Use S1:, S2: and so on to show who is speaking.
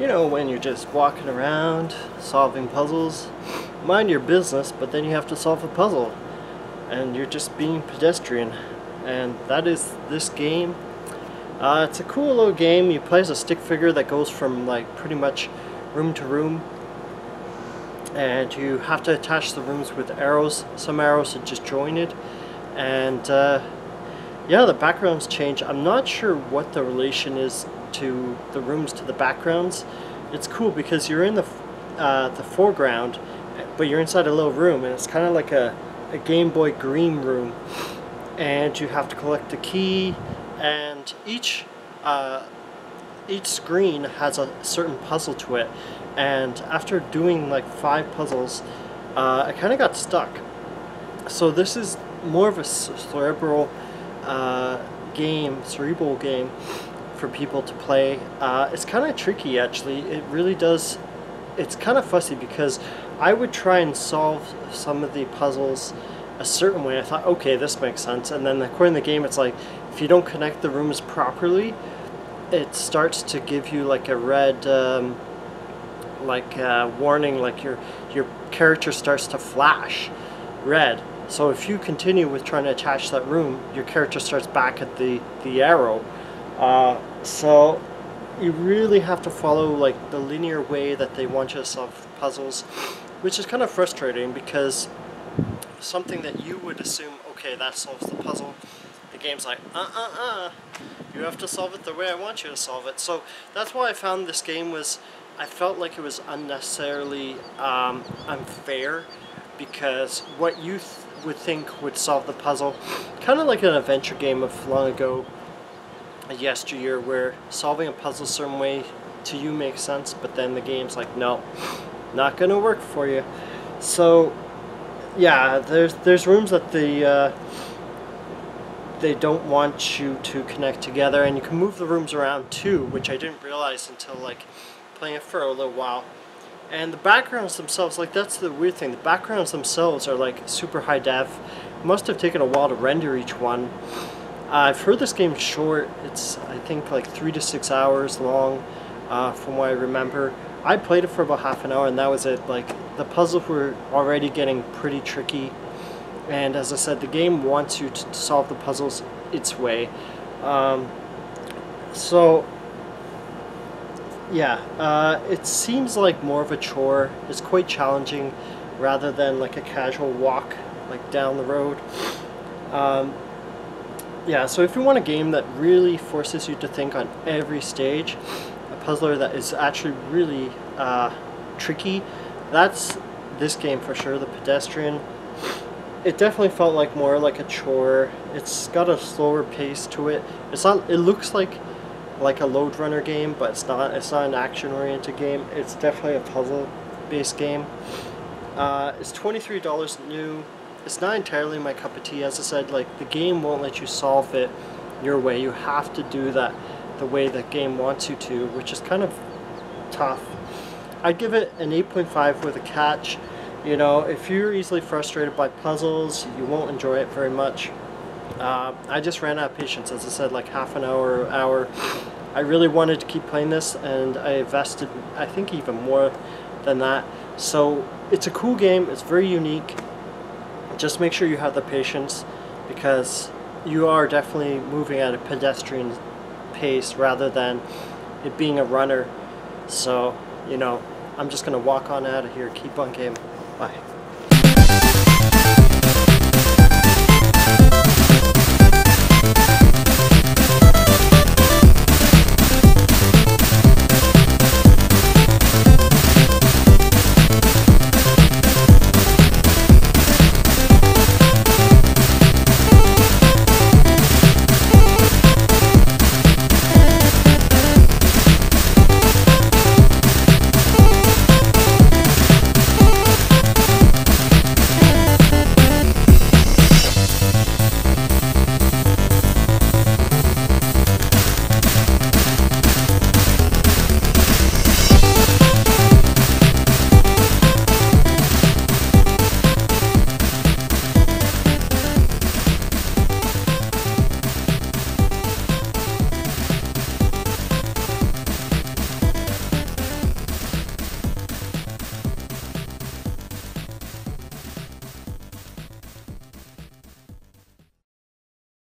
S1: You know, when you're just walking around solving puzzles, mind your business, but then you have to solve a puzzle and you're just being pedestrian. And that is this game. It's a cool little game. You play as a stick figure that goes from like pretty much room to room, and you have to attach the rooms with arrows. Some arrows are just jointed, and yeah, the backgrounds change. I'm not sure what the relation is to the rooms to the backgrounds. It's cool because you're in the foreground, but you're inside a little room, and it's kind of like a Game Boy green room, and you have to collect the key, and each screen has a certain puzzle to it. And after doing like 5 puzzles, I kind of got stuck. So this is more of a cerebral game for people to play. It's kind of tricky actually. It really does. It's kind of fussy because I would try and solve some of the puzzles a certain way. I thought, okay, this makes sense, and then according to the game, it's like if you don't connect the rooms properly, it starts to give you like a red warning, like your character starts to flash red. So if you continue with trying to attach that room, your character starts back at the arrow. So you really have to follow like the linear way that they want you to solve puzzles, which is kind of frustrating because something that you would assume, okay, that solves the puzzle, the game's like, you have to solve it the way I want you to solve it. So that's why I found this game was, I felt like it was unnecessarily unfair, because what you would think would solve the puzzle, kind of like an adventure game of long ago, yesteryear, where solving a puzzle a certain way to you makes sense, but then the game's like, no, not gonna work for you. So yeah, there's rooms that they don't want you to connect together, and you can move the rooms around too, which I didn't realize until like playing it for a little while. And the backgrounds themselves, like that's the weird thing, the backgrounds themselves are like super high def. It must have taken a while to render each one. I've heard this game's short. It's I think like 3 to 6 hours long, from what I remember. I played it for about half an hour and that was it. Like the puzzles were already getting pretty tricky, and as I said, the game wants you to solve the puzzles its way. So yeah, it seems like more of a chore. It's quite challenging rather than like a casual walk like down the road. Yeah, so if you want a game that really forces you to think on every stage, a puzzler that is actually really tricky, that's this game for sure, the Pedestrian. It definitely felt like more like a chore. It's got a slower pace to it. It's not. It looks like a load runner game, but it's not. It's not an action-oriented game. It's definitely a puzzle-based game. It's $23 new. It's not entirely my cup of tea. As I said, like the game won't let you solve it your way. You have to do that the way the game wants you to, which is kind of tough. I'd give it an 8.5 with a catch. You know, if you're easily frustrated by puzzles, you won't enjoy it very much. I just ran out of patience, as I said, like half an hour. I really wanted to keep playing this, and I invested, I think, even more than that. So it's a cool game. It's very unique. Just make sure you have the patience, because you are definitely moving at a pedestrian pace rather than it being a runner. So, you know, I'm just going to walk on out of here. Keep on gaming. Bye.